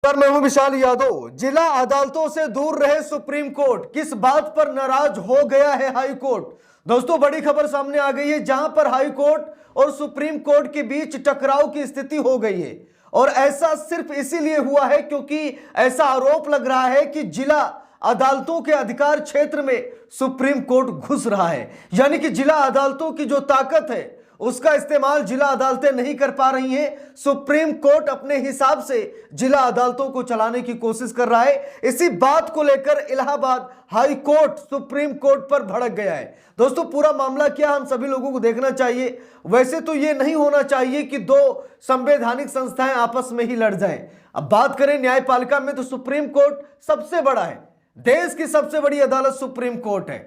पर मैं हूं विशाल यादव। जिला अदालतों से दूर रहे सुप्रीम कोर्ट, किस बात पर नाराज हो गया है हाई कोर्ट। दोस्तों, बड़ी खबर सामने आ गई है जहां पर हाई कोर्ट और सुप्रीम कोर्ट के बीच टकराव की स्थिति हो गई है। और ऐसा सिर्फ इसीलिए हुआ है क्योंकि ऐसा आरोप लग रहा है कि जिला अदालतों के अधिकार क्षेत्र में सुप्रीम कोर्ट घुस रहा है। यानी कि जिला अदालतों की जो ताकत है उसका इस्तेमाल जिला अदालतें नहीं कर पा रही हैं। सुप्रीम कोर्ट अपने हिसाब से जिला अदालतों को चलाने की कोशिश कर रहा है। इसी बात को लेकर Allahabad high court supreme court पर भड़क गया है। दोस्तों, पूरा मामला क्या हम सभी लोगों को देखना चाहिए। वैसे तो यह नहीं होना चाहिए कि दो संवैधानिक संस्थाएं आपस में ही लड़ जाएं। अब बात करें न्यायपालिका में तो सुप्रीम कोर्ट सबसे बड़ा है। देश की सबसे बड़ी अदालत सुप्रीम कोर्ट है।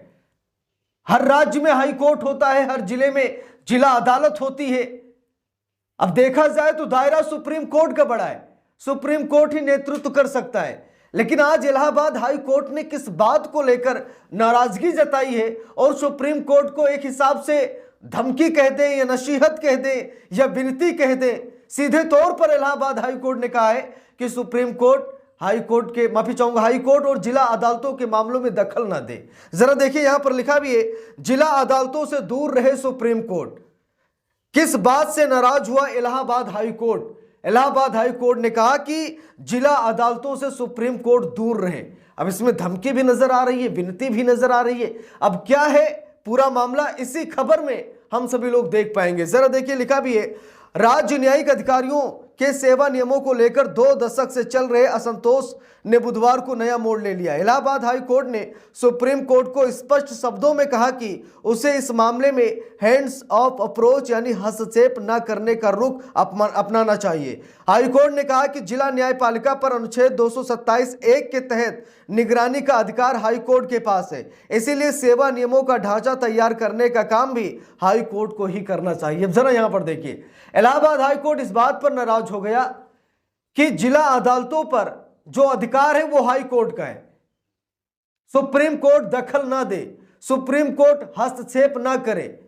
हर राज्य में हाई कोर्ट होता है, हर जिले में जिला अदालत होती है। अब देखा जाए तो दायरा सुप्रीम कोर्ट का बड़ा है, सुप्रीम कोर्ट ही नेतृत्व कर सकता है। लेकिन आज इलाहाबाद हाई कोर्ट ने किस बात को लेकर नाराजगी जताई है और सुप्रीम कोर्ट को एक हिसाब से धमकी कह दें या नसीहत कह दें या विनती कह दें, सीधे तौर पर इलाहाबाद हाई कोर्ट ने कहा है कि सुप्रीम कोर्ट हाई कोर्ट और जिला अदालतों के मामलों में दखल ना दे। जरा देखिए, यहां पर लिखा भी है, जिला अदालतों से दूर रहे सुप्रीम कोर्ट। किस बात से नाराज हुआ Allahabad high court. Allahabad high court ने कहा कि जिला अदालतों से सुप्रीम कोर्ट दूर रहे। अब इसमें धमकी भी नजर आ रही है, विनती भी नजर आ रही है। अब क्या है पूरा मामला, इसी खबर में हम सभी लोग देख पाएंगे। जरा देखिए, लिखा भी है, राज्य न्यायिक अधिकारियों के सेवा नियमों को लेकर 2 दशक से चल रहे असंतोष ने बुधवार को नया मोड़ ले लिया। इलाहाबाद हाई कोर्ट ने सुप्रीम कोर्ट को स्पष्ट शब्दों में कहा कि उसे इस मामले में हैंड्स ऑफ अप्रोच यानी हस्तक्षेप न करने का रुख अपनाना चाहिए। हाई कोर्ट ने कहा कि जिला न्यायपालिका पर अनुच्छेद 227(1) के तहत निगरानी का अधिकार हाई कोर्ट के पास है। इसीलिए सेवा नियमों का ढांचा तैयार करने का काम भी हाई कोर्ट को ही करना चाहिए। जरा यहां पर देखिए, इलाहाबाद हाई कोर्ट इस बात पर नाराज हो गया कि जिला अदालतों पर जो अधिकार है वो हाई कोर्ट का है। सुप्रीम कोर्ट दखल ना दे, सुप्रीम कोर्ट हस्तक्षेप ना करे।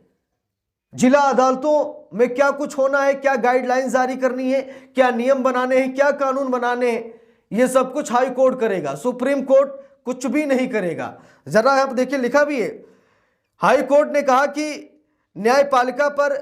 जिला अदालतों में क्या कुछ होना है, क्या गाइडलाइन जारी करनी है, क्या नियम बनाने हैं, क्या कानून बनाने हैं, ये सब कुछ हाई कोर्ट करेगा। सुप्रीम कोर्ट कुछ भी नहीं करेगा। जरा आप देखिए, लिखा भी है, हाई कोर्ट ने कहा कि न्यायपालिका पर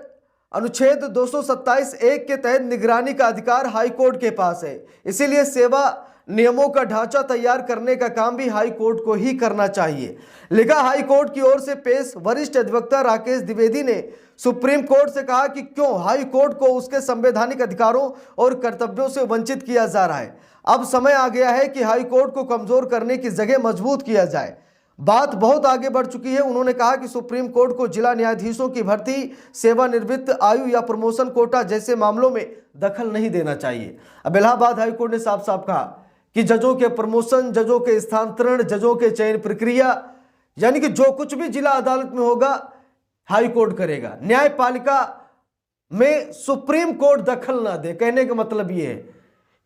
अनुच्छेद 227(1) के तहत निगरानी का अधिकार हाई कोर्ट के पास है। इसीलिए सेवा नियमों का ढांचा तैयार करने का काम भी हाई कोर्ट को ही करना चाहिए। लिखा, हाई कोर्ट की ओर से पेश वरिष्ठ अधिवक्ता राकेश द्विवेदी ने सुप्रीम कोर्ट से कहा कि क्यों हाई कोर्ट को उसके संवैधानिक अधिकारों और कर्तव्यों से वंचित किया जा रहा है। अब समय आ गया है कि हाई कोर्ट को कमजोर करने की जगह मजबूत किया जाए। बात बहुत आगे बढ़ चुकी है। उन्होंने कहा कि सुप्रीम कोर्ट को जिला न्यायाधीशों की भर्ती, सेवानिवृत्त आयु या प्रमोशन कोटा जैसे मामलों में दखल नहीं देना चाहिए। अब इलाहाबाद हाई कोर्ट ने साफ साफ कहा कि जजों के प्रमोशन, जजों के स्थानांतरण, जजों के चयन प्रक्रिया, यानी कि जो कुछ भी जिला अदालत में होगा हाई कोर्ट करेगा। न्यायपालिका में सुप्रीम कोर्ट दखल ना दे। कहने का मतलब यह है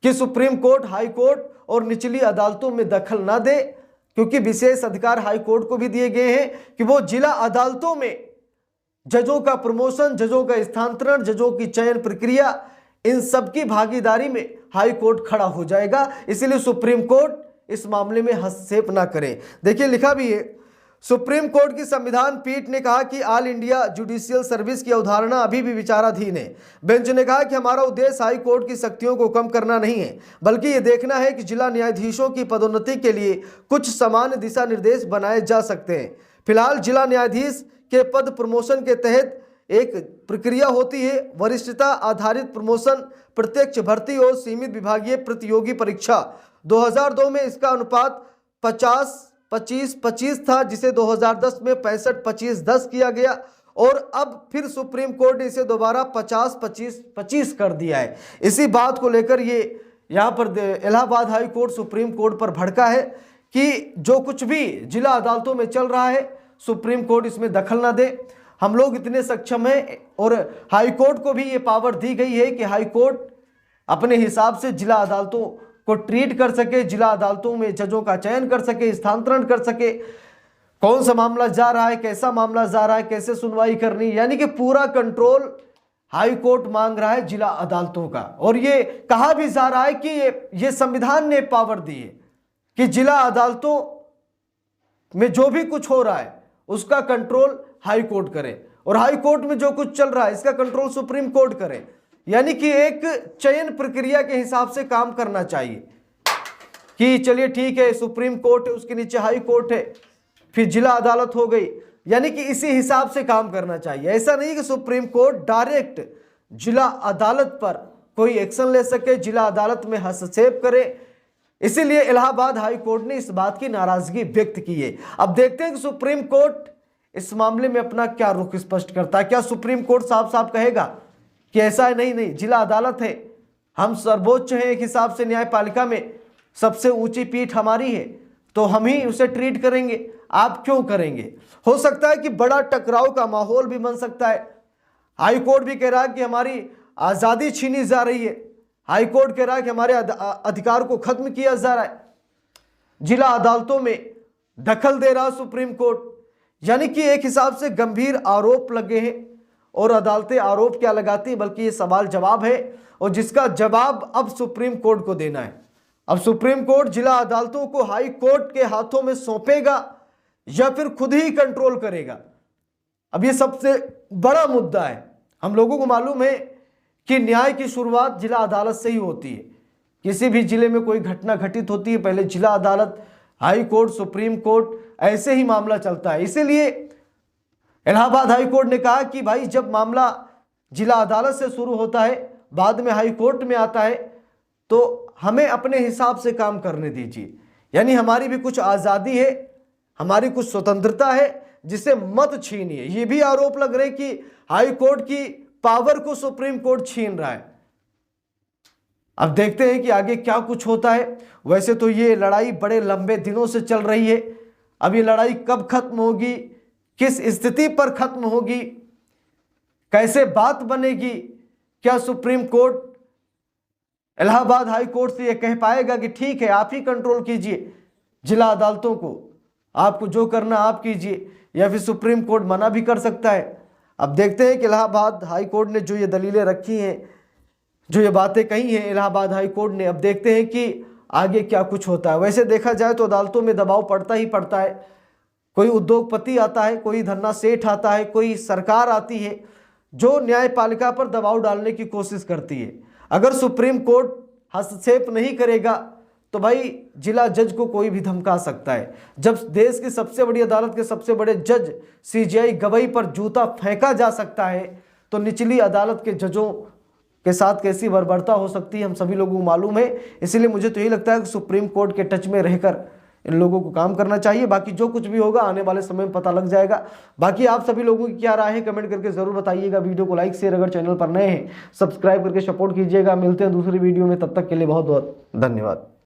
कि सुप्रीम कोर्ट, हाई कोर्ट और निचली अदालतों में दखल ना दे, क्योंकि विशेष अधिकार हाई कोर्ट को भी दिए गए हैं कि वो जिला अदालतों में जजों का प्रमोशन, जजों का स्थानांतरण, जजों की चयन प्रक्रिया, इन सब की भागीदारी में हाई कोर्ट खड़ा हो जाएगा। इसीलिए सुप्रीम कोर्ट इस मामले में हस्तक्षेप ना करे। देखिए, लिखा भी है, सुप्रीम कोर्ट की संविधान पीठ ने कहा कि ऑल इंडिया जुडिशियल सर्विस की अवधारणा अभी भी विचाराधीन है। बेंच ने कहा कि हमारा उद्देश्य हाई कोर्ट की शक्तियों को कम करना नहीं है, बल्कि ये देखना है कि जिला न्यायाधीशों की पदोन्नति के लिए कुछ सामान्य दिशा निर्देश बनाए जा सकते हैं। फिलहाल जिला न्यायाधीश के पद प्रमोशन के तहत एक प्रक्रिया होती है, वरिष्ठता आधारित प्रमोशन, प्रत्यक्ष भर्ती और सीमित विभागीय प्रतियोगी परीक्षा। 2002 में इसका अनुपात 50-25-25 था, जिसे 2010 में 65-25-10 किया गया और अब फिर सुप्रीम कोर्ट ने इसे दोबारा 50-25-25 कर दिया है। इसी बात को लेकर ये यहाँ पर Allahabad high court supreme court पर भड़का है कि जो कुछ भी जिला अदालतों में चल रहा है सुप्रीम कोर्ट इसमें दखल ना दे। हम लोग इतने सक्षम हैं और हाई कोर्ट को भी ये पावर दी गई है कि हाई कोर्ट अपने हिसाब से जिला अदालतों को ट्रीट कर सके, जिला अदालतों में जजों का चयन कर सके, स्थानांतरण कर सके, कौन सा मामला जा रहा है, कैसा मामला जा रहा है, कैसे सुनवाई करनी, यानी कि पूरा कंट्रोल हाई कोर्ट मांग रहा है जिला अदालतों का, और ये कहा भी जा रहा है कि ये संविधान ने पावर दी है कि जिला अदालतों में जो भी कुछ हो रहा है उसका कंट्रोल हाई कोर्ट करे, और हाई कोर्ट में जो कुछ चल रहा है इसका कंट्रोल सुप्रीम कोर्ट करे। यानी कि एक चयन प्रक्रिया के हिसाब से काम करना चाहिए कि चलिए ठीक है, सुप्रीम कोर्ट है, उसके नीचे हाई कोर्ट है, फिर जिला अदालत हो गई। यानी कि इसी हिसाब से काम करना चाहिए। ऐसा नहीं कि सुप्रीम कोर्ट डायरेक्ट जिला अदालत पर कोई एक्शन ले सके, जिला अदालत में हस्तक्षेप करे। इसीलिए इलाहाबाद हाई कोर्ट ने इस बात की नाराजगी व्यक्त की है। अब देखते हैं कि सुप्रीम कोर्ट इस मामले में अपना क्या रुख स्पष्ट करता है। क्या सुप्रीम कोर्ट साफ साफ कहेगा कि ऐसा है, नहीं जिला अदालत है, हम सर्वोच्च हैं, एक हिसाब से न्यायपालिका में सबसे ऊंची पीठ हमारी है, तो हम ही उसे ट्रीट करेंगे, आप क्यों करेंगे। हो सकता है कि बड़ा टकराव का माहौल भी बन सकता है। हाई कोर्ट भी कह रहा है कि हमारी आज़ादी छीनी जा रही है, हाई कोर्ट कह रहा है कि हमारे अधिकार को खत्म किया जा रहा है, जिला अदालतों में दखल दे रहा सुप्रीम कोर्ट। यानी कि एक हिसाब से गंभीर आरोप लगे हैं, और अदालतें आरोप क्या लगाती है, बल्कि ये सवाल जवाब है, और जिसका जवाब अब सुप्रीम कोर्ट को देना है। अब सुप्रीम कोर्ट जिला अदालतों को हाई कोर्ट के हाथों में सौंपेगा या फिर खुद ही कंट्रोल करेगा। अब ये सबसे बड़ा मुद्दा है। हम लोगों को मालूम है कि न्याय की शुरुआत जिला अदालत से ही होती है। किसी भी जिले में कोई घटना घटित होती है, पहले जिला अदालत, हाई कोर्ट, सुप्रीम कोर्ट, ऐसे ही मामला चलता है। इसीलिए इलाहाबाद हाई कोर्ट ने कहा कि भाई जब मामला जिला अदालत से शुरू होता है, बाद में हाई कोर्ट में आता है, तो हमें अपने हिसाब से काम करने दीजिए। यानी हमारी भी कुछ आज़ादी है, हमारी कुछ स्वतंत्रता है, जिसे मत छीनिए। ये भी आरोप लग रहे कि हाई कोर्ट की पावर को सुप्रीम कोर्ट छीन रहा है। अब देखते हैं कि आगे क्या कुछ होता है। वैसे तो ये लड़ाई बड़े लंबे दिनों से चल रही है। अब ये लड़ाई कब खत्म होगी, किस स्थिति पर खत्म होगी, कैसे बात बनेगी, क्या supreme court Allahabad high court से ये कह पाएगा कि ठीक है आप ही कंट्रोल कीजिए जिला अदालतों को, आपको जो करना आप कीजिए, या फिर सुप्रीम कोर्ट मना भी कर सकता है। अब देखते हैं कि इलाहाबाद हाई कोर्ट ने जो ये दलीलें रखी हैं, जो ये बातें कही हैं इलाहाबाद हाई कोर्ट ने, अब देखते हैं कि आगे क्या कुछ होता है। वैसे देखा जाए तो अदालतों में दबाव पड़ता ही पड़ता है। कोई उद्योगपति आता है, कोई धन्ना सेठ आता है, कोई सरकार आती है जो न्यायपालिका पर दबाव डालने की कोशिश करती है। अगर सुप्रीम कोर्ट हस्तक्षेप नहीं करेगा तो भाई जिला जज को कोई भी धमका सकता है। जब देश की सबसे बड़ी अदालत के सबसे बड़े जज सीजेआई गवई पर जूता फेंका जा सकता है, तो निचली अदालत के जजों के साथ कैसी बर्बरता हो सकती है हम सभी लोगों को मालूम है। इसलिए मुझे तो यही लगता है कि सुप्रीम कोर्ट के टच में रहकर इन लोगों को काम करना चाहिए। बाकी जो कुछ भी होगा आने वाले समय में पता लग जाएगा। बाकी आप सभी लोगों की क्या राय है कमेंट करके जरूर बताइएगा। वीडियो को लाइक शेयर, अगर चैनल पर नए हैं सब्सक्राइब करके सपोर्ट कीजिएगा। मिलते हैं दूसरी वीडियो में, तब तक के लिए बहुत बहुत धन्यवाद।